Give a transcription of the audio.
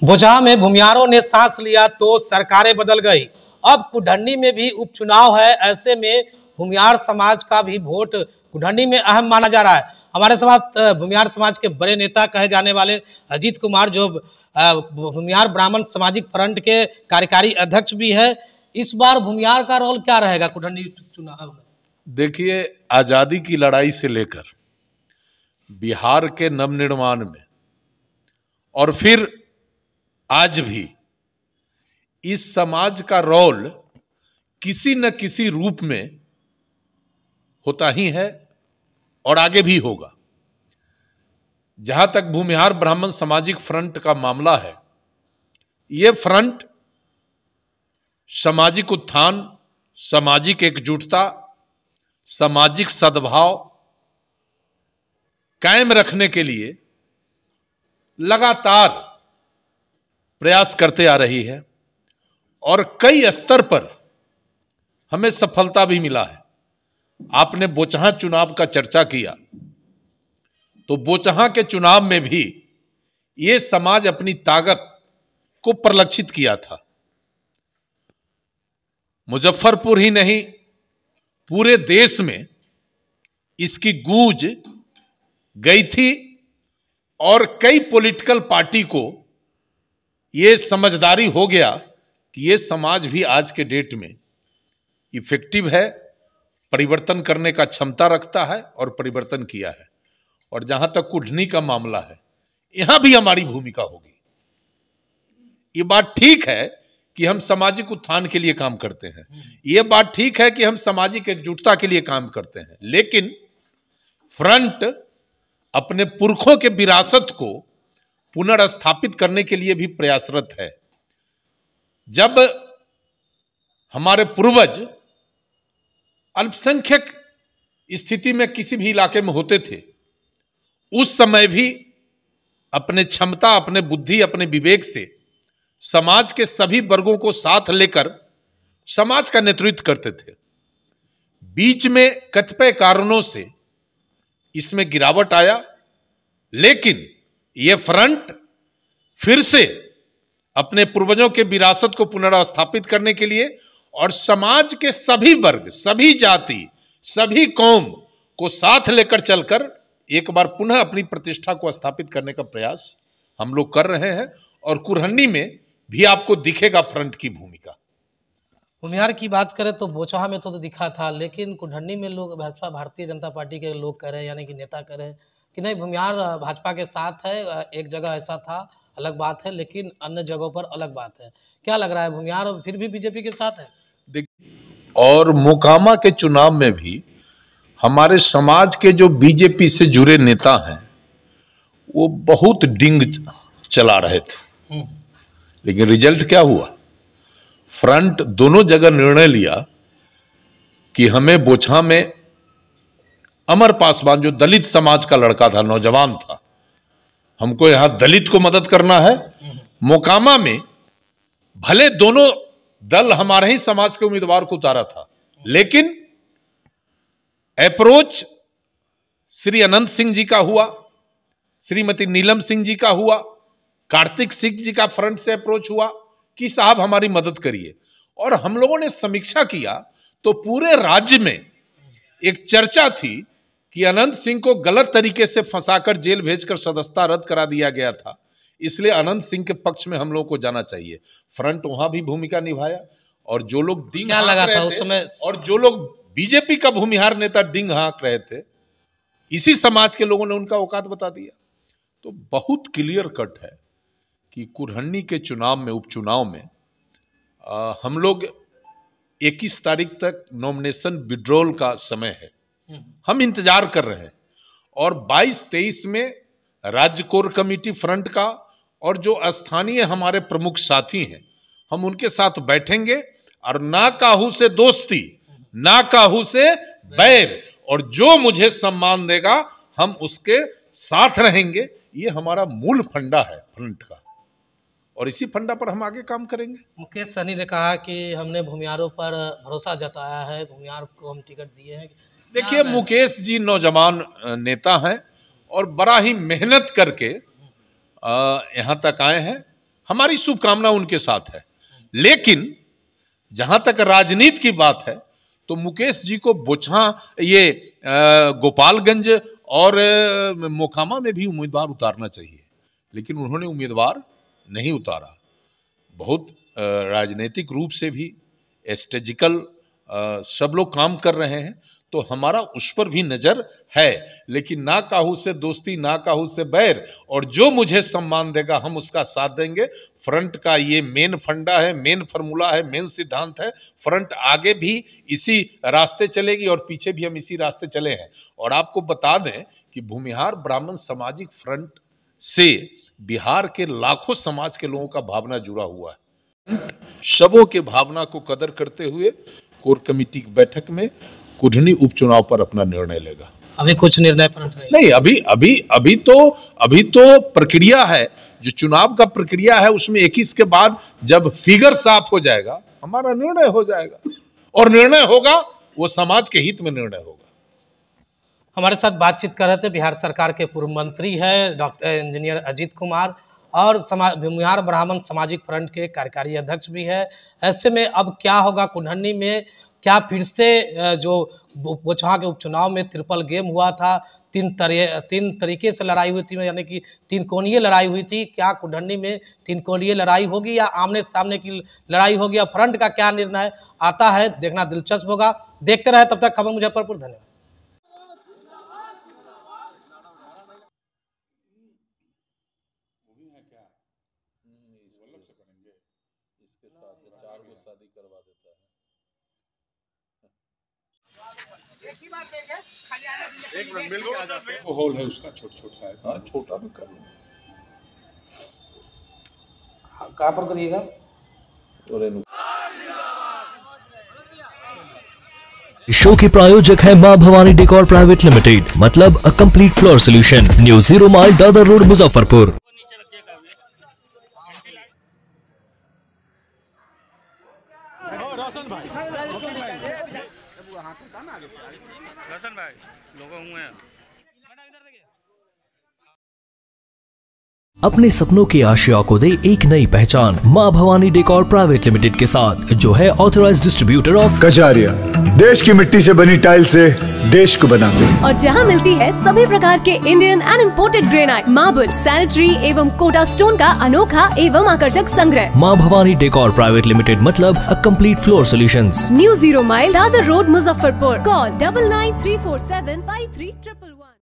बोचहा में भूमिहारों ने सांस लिया तो सरकारें बदल गई। अब कुढ़नी में भी उपचुनाव है, ऐसे में भूमिहार समाज का भी वोट कुढ़नी में अहम माना जा रहा है। हमारे साथ भूमिहार समाज के बड़े नेता कहे जाने वाले अजीत कुमार, जो भूमिहार ब्राह्मण सामाजिक फ्रंट के कार्यकारी अध्यक्ष भी है। इस बार भूमिहार का रोल क्या रहेगा कुढ़नी चुनाव में? देखिए, आज़ादी की लड़ाई से लेकर बिहार के नवनिर्माण में और फिर आज भी इस समाज का रोल किसी न किसी रूप में होता ही है और आगे भी होगा। जहां तक भूमिहार ब्राह्मण सामाजिक फ्रंट का मामला है, यह फ्रंट सामाजिक उत्थान, सामाजिक एकजुटता, सामाजिक सद्भाव कायम रखने के लिए लगातार प्रयास करते आ रही है और कई स्तर पर हमें सफलता भी मिला है। आपने बोचहा चुनाव का चर्चा किया, तो बोचहा के चुनाव में भी ये समाज अपनी ताकत को परिलक्षित किया था। मुजफ्फरपुर ही नहीं, पूरे देश में इसकी गूंज गई थी और कई पॉलिटिकल पार्टी को ये समझदारी हो गया कि ये समाज भी आज के डेट में इफेक्टिव है, परिवर्तन करने का क्षमता रखता है और परिवर्तन किया है। और जहां तक कुढ़नी का मामला है, यहां भी हमारी भूमिका होगी। ये बात ठीक है कि हम सामाजिक उत्थान के लिए काम करते हैं, ये बात ठीक है कि हम सामाजिक एकजुटता के लिए काम करते हैं, लेकिन फ्रंट अपने पुरखों के विरासत को पुनर्स्थापित करने के लिए भी प्रयासरत है। जब हमारे पूर्वज अल्पसंख्यक स्थिति में किसी भी इलाके में होते थे, उस समय भी अपने क्षमता, अपने बुद्धि, अपने विवेक से समाज के सभी वर्गों को साथ लेकर समाज का नेतृत्व करते थे। बीच में कतिपय कारणों से इसमें गिरावट आया, लेकिन यह फ्रंट फिर से अपने पूर्वजों के विरासत को पुनर्स्थापित करने के लिए और समाज के सभी वर्ग, सभी जाति, सभी कौम को साथ लेकर चलकर एक बार पुनः अपनी प्रतिष्ठा को स्थापित करने का प्रयास हम लोग कर रहे हैं। और कुढ़नी में भी आपको दिखेगा फ्रंट की भूमिका। भूमिहार की बात करें तो बोचहा में तो दिखा था, लेकिन कुढ़नी में लोग भाजपा, भारतीय जनता पार्टी के लोग कह रहे हैं, यानी कि नेता कह रहे हैं कि नहीं, भूमिहार भाजपा के साथ है। एक जगह ऐसा था, अलग बात है, लेकिन अन्य जगहों पर अलग बात है। क्या लग रहा है, भूमिहार फिर भी बीजेपी के साथ है? और मोकामा के चुनाव में भी हमारे समाज के जो बीजेपी से जुड़े नेता हैं, वो बहुत डिंग चला रहे थे, लेकिन रिजल्ट क्या हुआ? फ्रंट दोनों जगह निर्णय लिया कि हमें बोचहा में अमर पासवान, जो दलित समाज का लड़का था, नौजवान था, हमको यहां दलित को मदद करना है। मोकामा में भले दोनों दल हमारे ही समाज के उम्मीदवार को उतारा था, लेकिन अप्रोच श्री अनंत सिंह जी का हुआ, श्रीमती नीलम सिंह जी का हुआ, कार्तिक सिंह जी का फ्रंट से अप्रोच हुआ कि साहब हमारी मदद करिए। और हम लोगों ने समीक्षा किया तो पूरे राज्य में एक चर्चा थी कि अनंत सिंह को गलत तरीके से फंसाकर जेल भेजकर सदस्यता रद्द करा दिया गया था, इसलिए अनंत सिंह के पक्ष में हम लोगों को जाना चाहिए। फ्रंट वहां भी भूमिका निभाया और जो लोग डिंग क्या लगा था उस समय, और जो लोग बीजेपी का भूमिहार नेता डिंग हाँक रहे थे, इसी समाज के लोगों ने उनका औकात बता दिया। तो बहुत क्लियर कट है कि कुढ़नी के चुनाव में, उपचुनाव में हम लोग 21 तारीख तक नॉमिनेशन विड्रॉल का समय है, हम इंतजार कर रहे हैं। और 22-23 में राज्य कोर कमेटी फ्रंट का और जो स्थानीय हमारे प्रमुख साथी हैं, हम उनके साथ बैठेंगे और ना काहू से दोस्ती, ना काहू से बैर, और जो मुझे सम्मान देगा हम उसके साथ रहेंगे। ये हमारा मूल फंडा है फ्रंट का, और इसी फंडा पर हम आगे काम करेंगे। मुकेश सहनी ने कहा कि हमने भूमिहारों पर भरोसा जताया है, भूमिहार को हम टिकट दिए हैं। देखिए, मुकेश जी नौजवान नेता हैं और बड़ा ही मेहनत करके यहाँ तक आए हैं, हमारी शुभकामना उनके साथ है। लेकिन जहां तक राजनीति की बात है तो मुकेश जी को बोचहा ये गोपालगंज और मोकामा में भी उम्मीदवार उतारना चाहिए, लेकिन उन्होंने उम्मीदवार नहीं उतारा। बहुत राजनीतिक रूप से भी स्ट्रेटेजिकल सब लोग काम कर रहे हैं, तो हमारा उस पर भी नजर है। लेकिन ना काहू से दोस्ती ना काहू से बैर, और जो मुझे सम्मान देगा हम उसका साथ देंगे। फ्रंट का ये मेन फंडा है, मेन फार्मूला है, मेन सिद्धांत है। फ्रंट आगे भी इसी रास्ते चलेगी और पीछे भी हम इसी रास्ते चले हैं। और आपको बता दें कि भूमिहार ब्राह्मण सामाजिक फ्रंट से बिहार के लाखों समाज के लोगों का भावना जुड़ा हुआ है। सबों के भावना को कदर करते हुए कोर कमेटी की बैठक में कुढ़नी उपचुनाव पर अपना निर्णय लेगा। अभी कुछ निर्णय नहीं, अभी तो प्रक्रिया है, जो चुनाव का प्रक्रिया है उसमें 21 के बाद जब फिगर साफ हो जाएगा हमारा निर्णय हो जाएगा, और निर्णय होगा वो समाज के हित में निर्णय होगा। हमारे साथ बातचीत कर रहे थे बिहार सरकार के पूर्व मंत्री है डॉक्टर इंजीनियर अजीत कुमार, और भूमिहार ब्राह्मण सामाजिक फ्रंट के कार्यकारी अध्यक्ष भी है। ऐसे में अब क्या होगा कुढ़नी में, क्या फिर से जो बोचहा के उपचुनाव में ट्रिपल गेम हुआ था, तीन तरीके से लड़ाई हुई थी, यानी कि 3 कोणीय लड़ाई हुई थी, क्या कुढ़नी में 3 कोणीय लड़ाई होगी या आमने सामने की लड़ाई होगी, या फ्रंट का क्या निर्णय आता है देखना दिलचस्प होगा। देखते रहे, तब तक खबर मुजफ्फरपुर। धन्यवाद। एक मिनट मिल के आ जाते हैं। वो हॉल है उसका छोटा है। हाँ, छोटा में कर लूँगा। कहाँ पर करिएगा? शो के प्रायोजक है मां भवानी डेकोर प्राइवेट लिमिटेड, मतलब a complete floor solution, new 0 mile Dadar road Muzaffarpur. Roshan भाई लोगों हुए हैं। अपने सपनों की आशिया को दे एक नई पहचान मां भवानी डेकोर प्राइवेट लिमिटेड के साथ, जो है ऑथराइज्ड डिस्ट्रीब्यूटर ऑफ कजारिया। देश की मिट्टी से बनी टाइल से देश को बनाते हैं, और जहां मिलती है सभी प्रकार के Indian and imported granite, marble, sanitary एवं कोटा स्टोन का अनोखा एवं आकर्षक संग्रह। मां भवानी डेकोर प्राइवेट लिमिटेड, मतलब a complete floor solutions, new 0 mile Dadar road Muzaffarpur. Call 9934753111।